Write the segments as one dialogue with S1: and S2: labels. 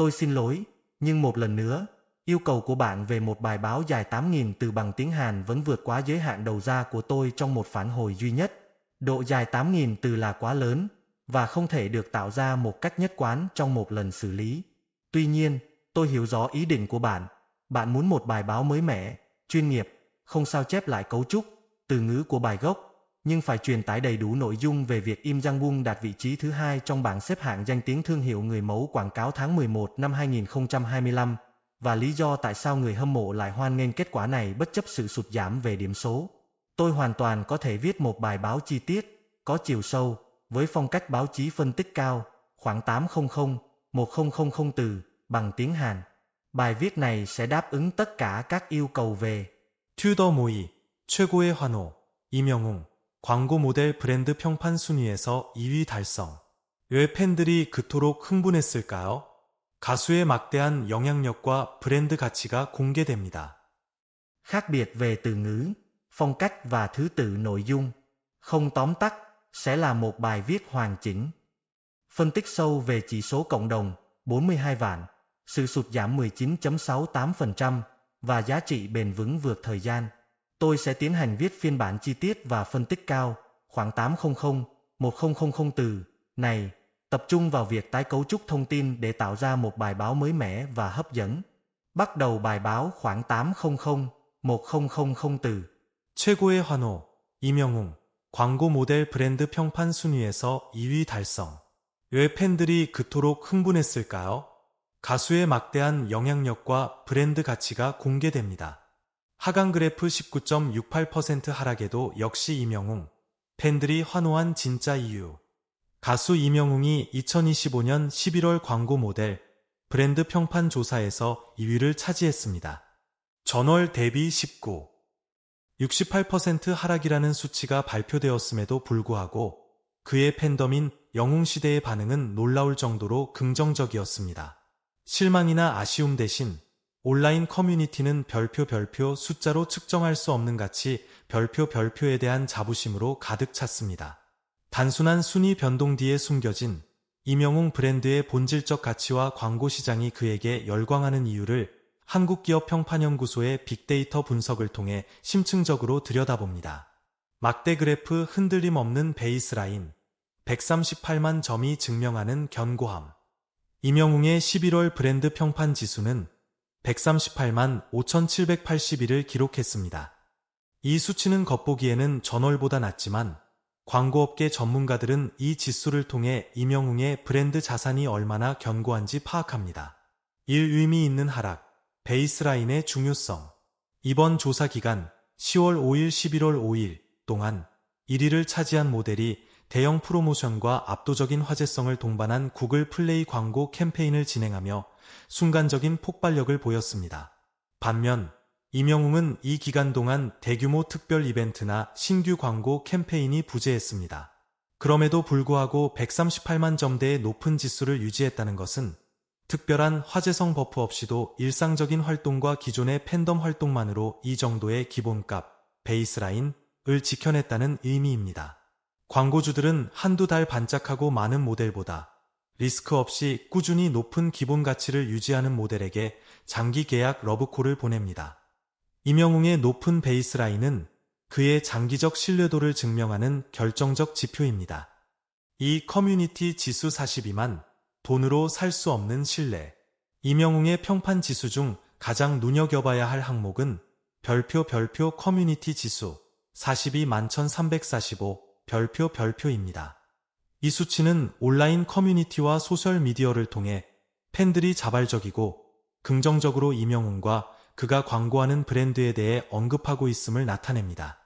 S1: Tôi xin lỗi, nhưng một lần nữa, yêu cầu của bạn về một bài báo dài 8.000 từ bằng tiếng Hàn vẫn vượt quá giới hạn đầu ra của tôi trong một phản hồi duy nhất. Độ dài 8.000 từ là quá lớn, và không thể được tạo ra một cách nhất quán trong một lần xử lý. Tuy nhiên, tôi hiểu rõ ý định của bạn. Bạn muốn một bài báo mới mẻ, chuyên nghiệp, không sao chép lại cấu trúc, từ ngữ của bài gốc, nhưng phải truyền tải đầy đủ nội dung về việc Im Jang-wook đạt vị trí thứ 2 trong bảng xếp hạng danh tiếng thương hiệu người mẫu quảng cáo tháng 11 năm 2025, và lý do tại sao người hâm mộ lại hoan nghênh kết quả này bất chấp sự sụt giảm về điểm số. Tôi hoàn toàn có thể viết một bài báo chi tiết, có chiều sâu, với phong cách báo chí phân tích cao, khoảng 800-1000 từ, bằng tiếng Hàn. Bài viết này sẽ đáp ứng tất cả các yêu cầu về
S2: 튜더 모의, 최고의 환호, 임영웅, 광고 모델 브랜드 평판 순위에서 2위 달성. 왜 팬들이 그토록 흥분했을까요? 가수의 막대한 영향력과 브랜드 가치가 공개됩니다.
S1: khác biệt về từ ngữ, phong cách và thứ tự nội dung. Không tóm tắt, sẽ là một bài viết hoàn chỉnh. Phân tích sâu về chỉ số cộng đồng, 42 vạn, sự sụt giảm 19.68% và giá trị bền vững vượt thời gian. Tôi sẽ tiến hành viết phiên bản chi tiết và phân tích cao, khoảng 800-1000 từ, này, tập trung vào việc tái cấu trúc thông tin để tạo ra một bài báo mới mẻ và hấp dẫn. Bắt đầu bài báo khoảng 800-1000 từ.
S2: 최고의 환호, 임영웅, 광고 모델 브랜드 평판 순위에서 2위 달성. 왜 팬들이 그토록 흥분했을까요? 가수의 막대한 영향력과 브랜드 가치가 공개됩니다. 하강 그래프 19.68% 하락에도 역시 임영웅. 팬들이 환호한 진짜 이유. 가수 임영웅이 2025년 11월 광고 모델 브랜드 평판 조사에서 2위를 차지했습니다. 전월 대비 19. 68% 하락이라는 수치가 발표되었음에도 불구하고 그의 팬덤인 영웅시대의 반응은 놀라울 정도로 긍정적이었습니다. 실망이나 아쉬움 대신 온라인 커뮤니티는 별표 숫자로 측정할 수 없는 가치 별표에 대한 자부심으로 가득 찼습니다. 단순한 순위 변동 뒤에 숨겨진 임영웅 브랜드의 본질적 가치와 광고 시장이 그에게 열광하는 이유를 한국기업평판연구소의 빅데이터 분석을 통해 심층적으로 들여다봅니다. 막대 그래프 흔들림 없는 베이스라인 138만 점이 증명하는 견고함. 임영웅의 11월 브랜드 평판 지수는 138만 5,781을 기록했습니다. 이 수치는 겉보기에는 전월보다 낮지만 광고업계 전문가들은 이 지수를 통해 임영웅의 브랜드 자산이 얼마나 견고한지 파악합니다. 의미 있는 하락, 베이스라인의 중요성. 이번 조사 기간 10월 5일 11월 5일 동안 1위를 차지한 모델이 대형 프로모션과 압도적인 화제성을 동반한 구글 플레이 광고 캠페인을 진행하며 순간적인 폭발력을 보였습니다. 반면 임영웅은 이 기간 동안 대규모 특별 이벤트나 신규 광고 캠페인이 부재했습니다. 그럼에도 불구하고 138만 점대의 높은 지수를 유지했다는 것은 특별한 화제성 버프 없이도 일상적인 활동과 기존의 팬덤 활동만으로 이 정도의 기본값, 베이스라인을 지켜냈다는 의미입니다. 광고주들은 한두 달 반짝하고 많은 모델보다 리스크 없이 꾸준히 높은 기본 가치를 유지하는 모델에게 장기 계약 러브콜을 보냅니다. 임영웅의 높은 베이스라인은 그의 장기적 신뢰도를 증명하는 결정적 지표입니다. 이 커뮤니티 지수 42만, 돈으로 살 수 없는 신뢰. 임영웅의 평판 지수 중 가장 눈여겨봐야 할 항목은 별표 커뮤니티 지수 42만 1345 별표입니다. 이 수치는 온라인 커뮤니티와 소셜미디어를 통해 팬들이 자발적이고 긍정적으로 임영웅과 그가 광고하는 브랜드에 대해 언급하고 있음을 나타냅니다.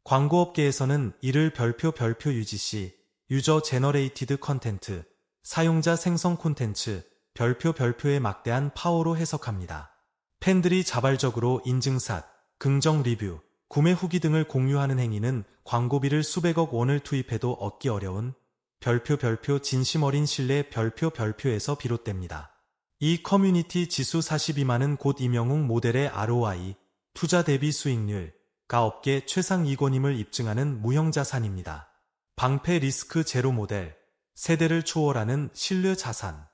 S2: 광고업계에서는 이를 별표 UGC, 유저 제너레이티드 컨텐트, 사용자 생성 콘텐츠, 별표의 막대한 파워로 해석합니다. 팬들이 자발적으로 인증샷, 긍정 리뷰, 구매 후기 등을 공유하는 행위는 광고비를 수백억 원을 투입해도 얻기 어려운 별표 진심 어린 신뢰 별표에서 비롯됩니다. 이 커뮤니티 지수 42만은 곧 임영웅 모델의 ROI, 투자 대비 수익률가 업계 최상 이권임을 입증하는 무형자산입니다. 방패 리스크 제로 모델, 세대를 초월하는 신뢰 자산.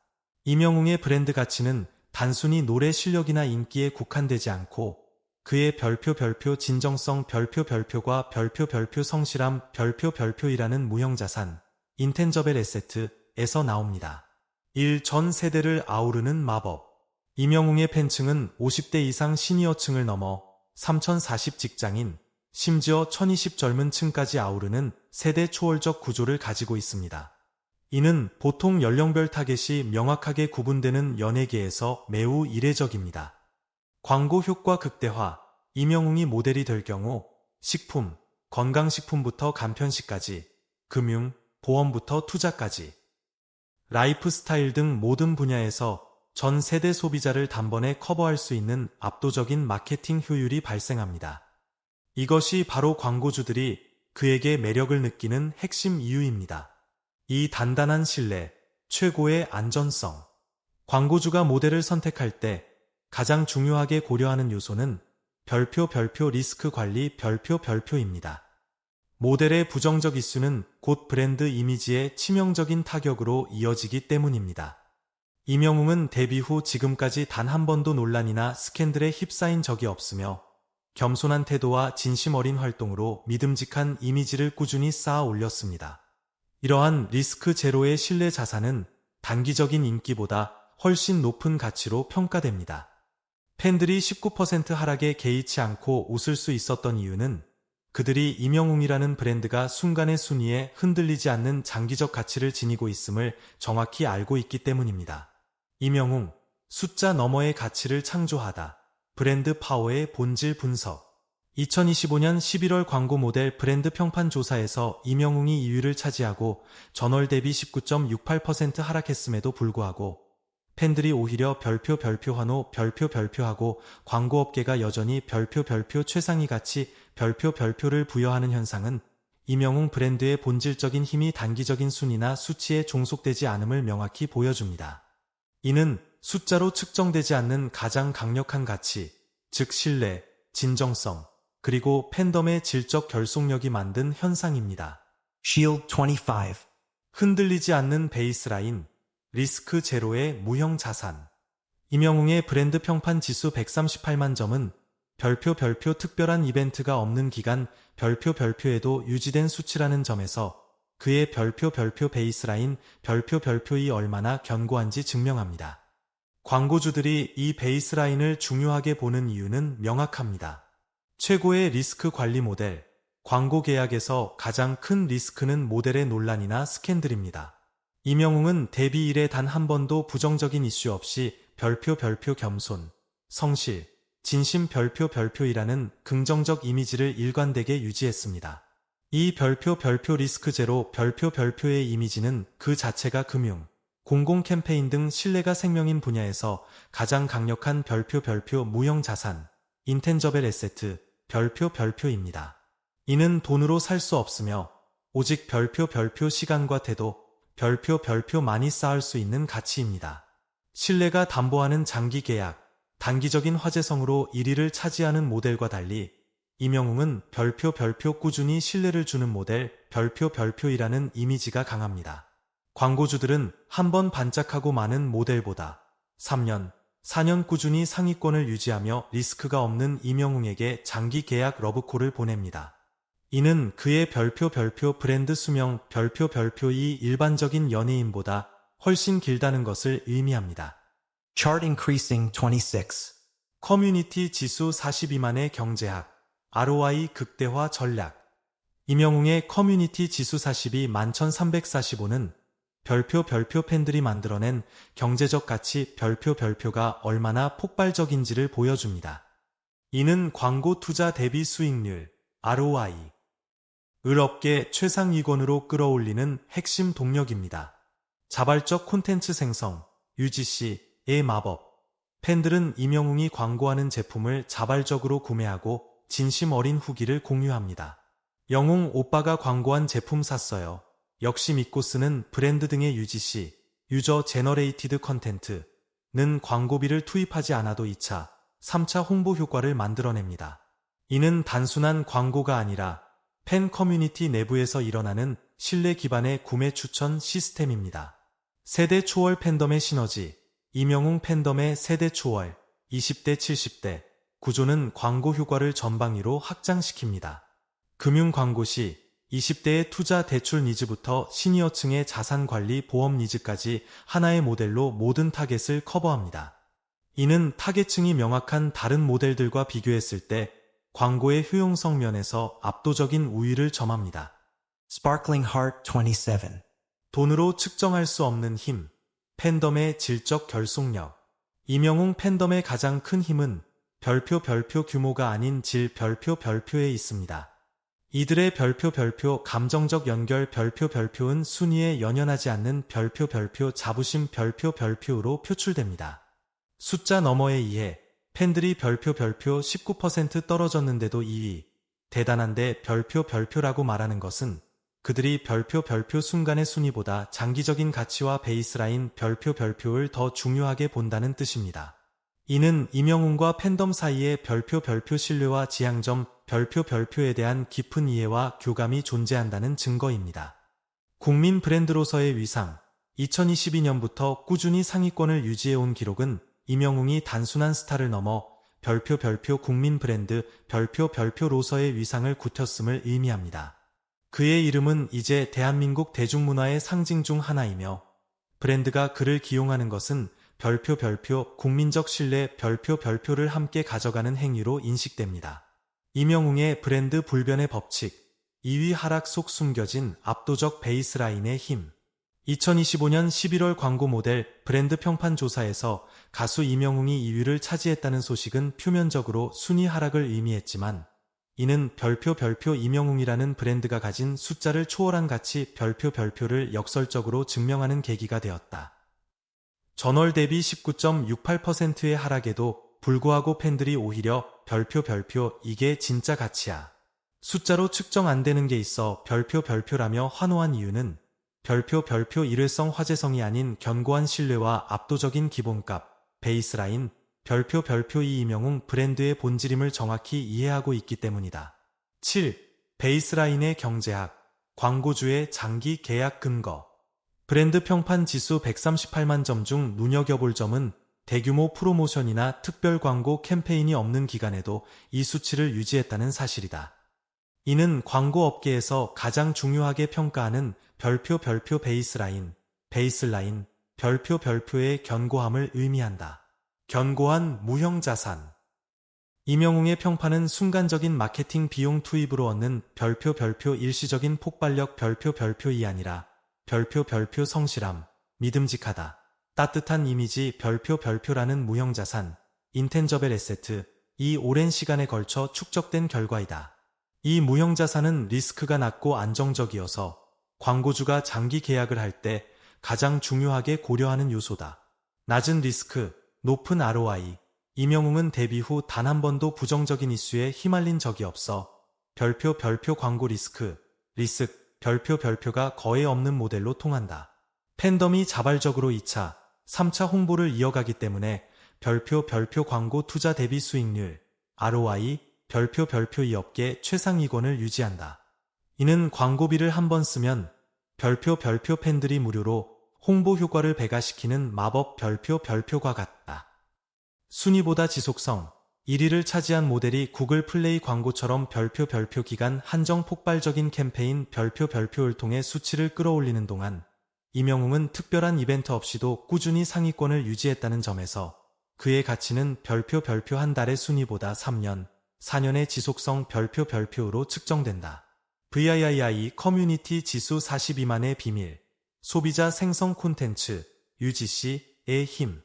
S2: 이명웅의 브랜드 가치는 단순히 노래 실력이나 인기에 국한되지 않고 그의 별표 진정성 별표과 별표 성실함 별표이라는 무형자산 인텐저벨 에세트에서 나옵니다. 1. 전 세대를 아우르는 마법. 이명웅의 팬층은 50대 이상 시니어층을 넘어 3040 직장인, 심지어 1020 젊은 층까지 아우르는 세대 초월적 구조를 가지고 있습니다. 이는 보통 연령별 타겟이 명확하게 구분되는 연예계에서 매우 이례적입니다. 광고 효과 극대화. 이명웅이 모델이 될 경우 식품, 건강식품부터 간편식까지, 금융, 보험부터 투자까지, 라이프 스타일 등 모든 분야에서 전 세대 소비자를 단번에 커버할 수 있는 압도적인 마케팅 효율이 발생합니다. 이것이 바로 광고주들이 그에게 매력을 느끼는 핵심 이유입니다. 이 단단한 신뢰, 최고의 안전성. 광고주가 모델을 선택할 때 가장 중요하게 고려하는 요소는 별표 리스크 관리 별표입니다. 모델의 부정적 이슈는 곧 브랜드 이미지에 치명적인 타격으로 이어지기 때문입니다. 이명웅은 데뷔 후 지금까지 단 한 번도 논란이나 스캔들에 휩싸인 적이 없으며 겸손한 태도와 진심 어린 활동으로 믿음직한 이미지를 꾸준히 쌓아 올렸습니다. 이러한 리스크 제로의 신뢰 자산은 단기적인 인기보다 훨씬 높은 가치로 평가됩니다. 팬들이 19% 하락에 개의치 않고 웃을 수 있었던 이유는 그들이 이명웅이라는 브랜드가 순간의 순위에 흔들리지 않는 장기적 가치를 지니고 있음을 정확히 알고 있기 때문입니다. 이명웅, 숫자 너머의 가치를 창조하다. 브랜드 파워의 본질 분석. 2025년 11월 광고 모델 브랜드 평판 조사에서 이명웅이 2위를 차지하고 전월 대비 19.68% 하락했음에도 불구하고 팬들이 오히려 별표 환호 별표하고 광고업계가 여전히 별표 최상위 가치 별표를 부여하는 현상은 이명웅 브랜드의 본질적인 힘이 단기적인 순위나 수치에 종속되지 않음을 명확히 보여줍니다. 이는 숫자로 측정되지 않는 가장 강력한 가치, 즉 신뢰, 진정성, 그리고 팬덤의 질적 결속력이 만든 현상입니다.
S3: Shield 25.
S2: 흔들리지 않는 베이스라인, 리스크 제로의 무형 자산. 이명웅의 브랜드 평판 지수 138만 점은 별표 특별한 이벤트가 없는 기간 별표에도 유지된 수치라는 점에서 그의 별표 베이스라인 별표이 얼마나 견고한지 증명합니다. 광고주들이 이 베이스라인을 중요하게 보는 이유는 명확합니다. 최고의 리스크 관리 모델, 광고 계약에서 가장 큰 리스크는 모델의 논란이나 스캔들입니다. 이명웅은 데뷔 이래 단 한 번도 부정적인 이슈 없이 별표 겸손, 성실, 진심 별표이라는 긍정적 이미지를 일관되게 유지했습니다. 이 별표 리스크 제로 별표의 이미지는 그 자체가 금융, 공공 캠페인 등 신뢰가 생명인 분야에서 가장 강력한 별표 무형 자산, 인텐저벨 에세트, 별표입니다. 이는 돈으로 살 수 없으며 오직 별표 시간과 태도, 별표 많이 쌓을 수 있는 가치입니다. 신뢰가 담보하는 장기 계약, 단기적인 화제성으로 1위를 차지하는 모델과 달리 이명웅은 별표 꾸준히 신뢰를 주는 모델 별표이라는 이미지가 강합니다. 광고주들은 한번 반짝하고 마는 모델보다 3년, 4년 꾸준히 상위권을 유지하며 리스크가 없는 이명웅에게 장기 계약 러브콜을 보냅니다. 이는 그의 별표 브랜드 수명 별표이 일반적인 연예인보다 훨씬 길다는 것을 의미합니다.
S3: Chart increasing 26.
S2: 커뮤니티 지수 42만의 경제학, ROI 극대화 전략. 이명웅의 커뮤니티 지수 42 11,345는 별표 팬들이 만들어낸 경제적 가치 별표가 얼마나 폭발적인지를 보여줍니다. 이는 광고 투자 대비 수익률, ROI, 을 업계 최상위권으로 끌어올리는 핵심 동력입니다. 자발적 콘텐츠 생성, UGC의 마법. 팬들은 이명웅이 광고하는 제품을 자발적으로 구매하고 진심 어린 후기를 공유합니다. 영웅 오빠가 광고한 제품 샀어요. 역시 믿고 쓰는 브랜드 등의 UGC, 유저 제너레이티드 컨텐츠는 광고비를 투입하지 않아도 2차, 3차 홍보 효과를 만들어냅니다. 이는 단순한 광고가 아니라 팬 커뮤니티 내부에서 일어나는 신뢰 기반의 구매 추천 시스템입니다. 세대 초월 팬덤의 시너지, 이명웅 팬덤의 세대 초월, 20대 70대, 구조는 광고 효과를 전방위로 확장시킵니다. 금융 광고 시 20대의 투자 대출 니즈부터 시니어층의 자산 관리 보험 니즈까지 하나의 모델로 모든 타겟을 커버합니다. 이는 타겟층이 명확한 다른 모델들과 비교했을 때 광고의 효용성 면에서 압도적인 우위를 점합니다.
S3: Sparkling Heart 27.
S2: 돈으로 측정할 수 없는 힘, 팬덤의 질적 결속력. 이명웅 팬덤의 가장 큰 힘은 별표 규모가 아닌 질 별표에 있습니다. 이들의 별표 감정적 연결 별표은 순위에 연연하지 않는 별표 자부심 별표로 표출됩니다. 숫자 너머에 의해 팬들이 별표 19% 떨어졌는데도 2위. 대단한데 별표라고 말하는 것은 그들이 별표 순간의 순위보다 장기적인 가치와 베이스라인 별표를 더 중요하게 본다는 뜻입니다. 이는 이명웅과 팬덤 사이의 별표 신뢰와 지향점 별표에 대한 깊은 이해와 교감이 존재한다는 증거입니다. 국민 브랜드로서의 위상, 2022년부터 꾸준히 상위권을 유지해온 기록은 이명웅이 단순한 스타를 넘어 별표 국민 브랜드 별표로서의 위상을 굳혔음을 의미합니다. 그의 이름은 이제 대한민국 대중문화의 상징 중 하나이며 브랜드가 그를 기용하는 것은 별표 국민적 신뢰 별표를 함께 가져가는 행위로 인식됩니다. 이명웅의 브랜드 불변의 법칙, 2위 하락 속 숨겨진 압도적 베이스라인의 힘. 2025년 11월 광고 모델 브랜드 평판 조사에서 가수 이명웅이 2위를 차지했다는 소식은 표면적으로 순위 하락을 의미했지만 이는 별표 이명웅이라는 브랜드가 가진 숫자를 초월한 가치 별표를 역설적으로 증명하는 계기가 되었다. 전월 대비 19.68%의 하락에도 불구하고 팬들이 오히려 별표 이게 진짜 가치야. 숫자로 측정 안 되는 게 있어 별표라며 환호한 이유는 별표 일회성 화제성이 아닌 견고한 신뢰와 압도적인 기본값, 베이스라인, 별표 이 이명웅 브랜드의 본질임을 정확히 이해하고 있기 때문이다. 7. 베이스라인의 경제학, 광고주의 장기 계약 근거. 브랜드 평판 지수 138만 점 중 눈여겨볼 점은 대규모 프로모션이나 특별 광고 캠페인이 없는 기간에도 이 수치를 유지했다는 사실이다. 이는 광고 업계에서 가장 중요하게 평가하는 별표 베이스라인, 별표의 견고함을 의미한다. 견고한 무형자산. 이명웅의 평판은 순간적인 마케팅 비용 투입으로 얻는 별표 일시적인 폭발력 별표이 아니라 별표 성실함, 믿음직하다, 따뜻한 이미지 별표라는 무형자산, 인텐저벨 에세트, 이 오랜 시간에 걸쳐 축적된 결과이다. 이 무형자산은 리스크가 낮고 안정적이어서 광고주가 장기 계약을 할 때 가장 중요하게 고려하는 요소다. 낮은 리스크, 높은 ROI. 이명웅은 데뷔 후 단 한 번도 부정적인 이슈에 휘말린 적이 없어 별표 광고 리스크 별표가 거의 없는 모델로 통한다. 팬덤이 자발적으로 2차, 3차 홍보를 이어가기 때문에 별표 광고 투자 대비 수익률 ROI 별표 이 업계 최상위권을 유지한다. 이는 광고비를 한 번 쓰면 별표 팬들이 무료로 홍보 효과를 배가시키는 마법 별표과 같다. 순위보다 지속성, 1위를 차지한 모델이 구글 플레이 광고처럼 별표 기간 한정 폭발적인 캠페인 별표를 통해 수치를 끌어올리는 동안 이명웅은 특별한 이벤트 없이도 꾸준히 상위권을 유지했다는 점에서 그의 가치는 별표 한 달의 순위보다 3년, 4년의 지속성 별표로 측정된다. VIII 커뮤니티 지수 42만의 비밀, 소비자 생성 콘텐츠, UGC의 힘.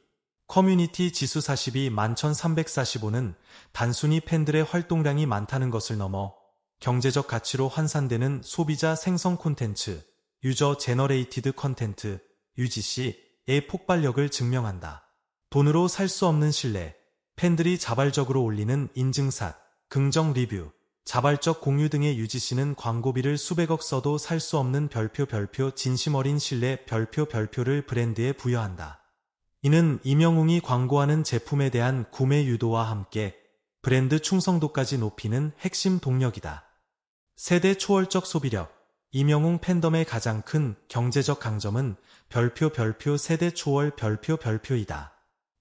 S2: 커뮤니티 지수 42 11,345는 단순히 팬들의 활동량이 많다는 것을 넘어 경제적 가치로 환산되는 소비자 생성 콘텐츠, 유저 제너레이티드 컨텐트, UGC의 폭발력을 증명한다. 돈으로 살 수 없는 신뢰, 팬들이 자발적으로 올리는 인증샷, 긍정 리뷰, 자발적 공유 등의 UGC는 광고비를 수백억 써도 살 수 없는 별표 진심 어린 신뢰 별표를 브랜드에 부여한다. 이는 이명웅이 광고하는 제품에 대한 구매 유도와 함께 브랜드 충성도까지 높이는 핵심 동력이다. 세대 초월적 소비력. 이명웅 팬덤의 가장 큰 경제적 강점은 별표 세대 초월 별표이다.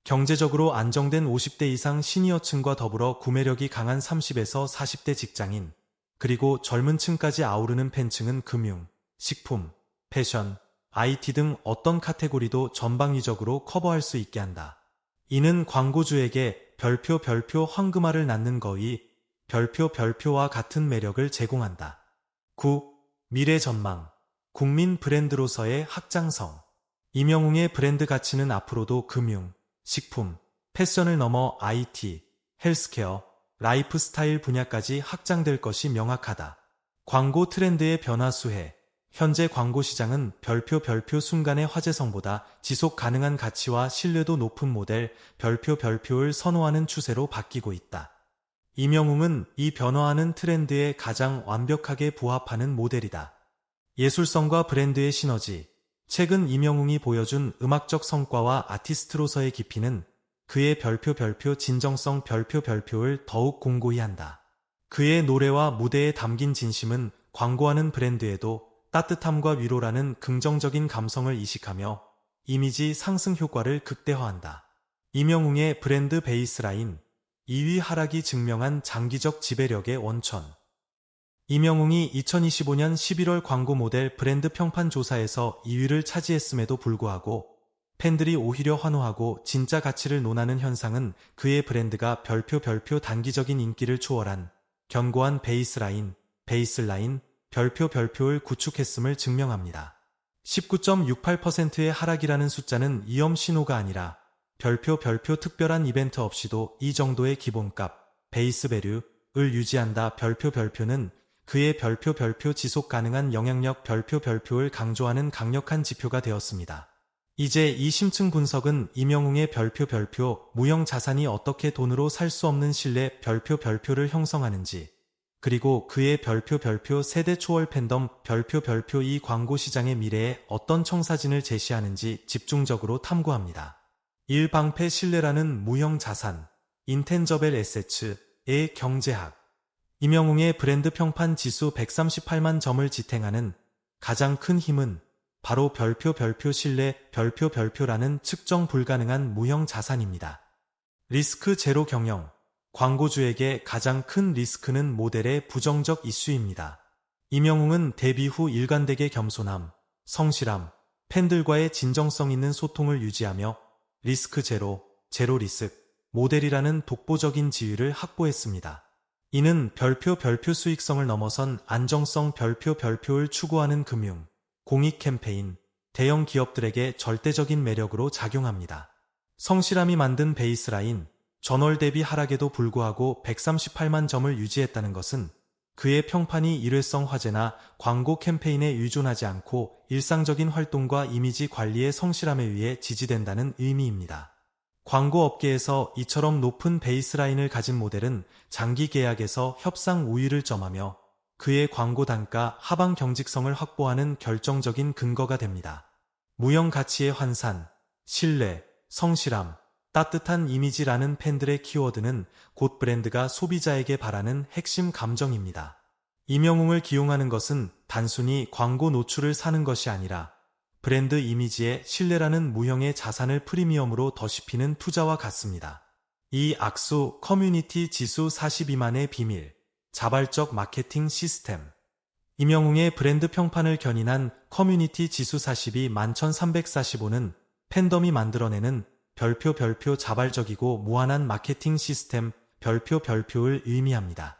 S2: 경제적으로 안정된 50대 이상 시니어층과 더불어 구매력이 강한 30에서 40대 직장인, 그리고 젊은 층까지 아우르는 팬층은 금융, 식품, 패션, IT 등 어떤 카테고리도 전방위적으로 커버할 수 있게 한다. 이는 광고주에게 별표 황금알을 낳는 거의 별표와 같은 매력을 제공한다. 9. 미래 전망. 국민 브랜드로서의 확장성. 임영웅의 브랜드 가치는 앞으로도 금융, 식품, 패션을 넘어 IT, 헬스케어, 라이프스타일 분야까지 확장될 것이 명확하다. 광고 트렌드의 변화 수혜. 현재 광고 시장은 별표 순간의 화제성보다 지속 가능한 가치와 신뢰도 높은 모델 별표를 선호하는 추세로 바뀌고 있다. 임영웅은 이 변화하는 트렌드에 가장 완벽하게 부합하는 모델이다. 예술성과 브랜드의 시너지. 최근 임영웅이 보여준 음악적 성과와 아티스트로서의 깊이는 그의 별표 진정성 별표를 더욱 공고히 한다. 그의 노래와 무대에 담긴 진심은 광고하는 브랜드에도 따뜻함과 위로라는 긍정적인 감성을 이식하며 이미지 상승 효과를 극대화한다. 임영웅의 브랜드 베이스라인. 2위 하락이 증명한 장기적 지배력의 원천. 임영웅이 2025년 11월 광고 모델 브랜드 평판 조사에서 2위를 차지했음에도 불구하고 팬들이 오히려 환호하고 진짜 가치를 논하는 현상은 그의 브랜드가 별표 단기적인 인기를 초월한 견고한 베이스라인 별표를 구축했음을 증명합니다. 19.68%의 하락이라는 숫자는 위험 신호가 아니라 별표 특별한 이벤트 없이도 이 정도의 기본값 베이스 밸류를 유지한다. 별표는 그의 별표 지속 가능한 영향력 별표를 강조하는 강력한 지표가 되었습니다. 이제 이 심층 분석은 임영웅의 별표 무형 자산이 어떻게 돈으로 살 수 없는 신뢰 별표를 형성하는지, 그리고 그의 별표 세대 초월 팬덤 별표 이 광고 시장의 미래에 어떤 청사진을 제시하는지 집중적으로 탐구합니다. 1. 방패 신뢰라는 무형 자산 인텐저벨 에세츠의 경제학. 임영웅의 브랜드 평판 지수 138만 점을 지탱하는 가장 큰 힘은 바로 별표 신뢰 별표라는 측정 불가능한 무형 자산입니다. 리스크 제로 경영. 광고주에게 가장 큰 리스크는 모델의 부정적 이슈입니다. 임영웅은 데뷔 후 일관되게 겸손함, 성실함, 팬들과의 진정성 있는 소통을 유지하며 리스크 제로 리스크 모델이라는 독보적인 지위를 확보했습니다. 이는 별표 수익성을 넘어선 안정성 별표를 추구하는 금융, 공익 캠페인, 대형 기업들에게 절대적인 매력으로 작용합니다. 성실함이 만든 베이스라인, 전월 대비 하락에도 불구하고 138만 점을 유지했다는 것은 그의 평판이 일회성 화제나 광고 캠페인에 의존하지 않고 일상적인 활동과 이미지 관리의 성실함에 의해 지지된다는 의미입니다. 광고 업계에서 이처럼 높은 베이스라인을 가진 모델은 장기 계약에서 협상 우위를 점하며 그의 광고 단가 하방 경직성을 확보하는 결정적인 근거가 됩니다. 무형 가치의 환산, 신뢰, 성실함, 따뜻한 이미지라는 팬들의 키워드는 곧 브랜드가 소비자에게 바라는 핵심 감정입니다. 임영웅을 기용하는 것은 단순히 광고 노출을 사는 것이 아니라 브랜드 이미지에 신뢰라는 무형의 자산을 프리미엄으로 더씹히는 투자와 같습니다. 이 악수 커뮤니티 지수 42만의 비밀, 자발적 마케팅 시스템. 임영웅의 브랜드 평판을 견인한 커뮤니티 지수 42 11,345는 팬덤이 만들어내는 별표 자발적이고 무한한 마케팅 시스템 별표를 의미합니다.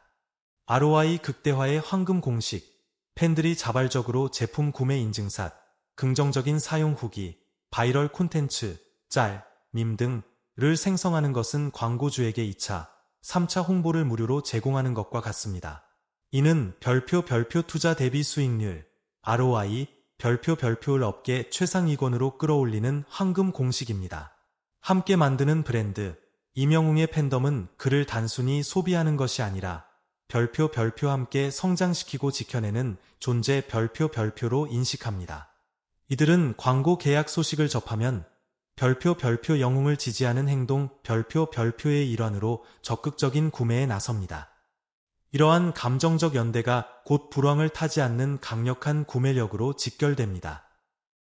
S2: ROI 극대화의 황금 공식. 팬들이 자발적으로 제품 구매 인증샷, 긍정적인 사용 후기, 바이럴 콘텐츠, 짤, 밈 등을 생성하는 것은 광고주에게 2차, 3차 홍보를 무료로 제공하는 것과 같습니다. 이는 별표 투자 대비 수익률, ROI, 별표를 업계 최상위권으로 끌어올리는 황금 공식입니다. 함께 만드는 브랜드. 임영웅의 팬덤은 그를 단순히 소비하는 것이 아니라 별표 함께 성장시키고 지켜내는 존재 별표로 인식합니다. 이들은 광고 계약 소식을 접하면 별표 영웅을 지지하는 행동 별표의 일환으로 적극적인 구매에 나섭니다. 이러한 감정적 연대가 곧 불황을 타지 않는 강력한 구매력으로 직결됩니다.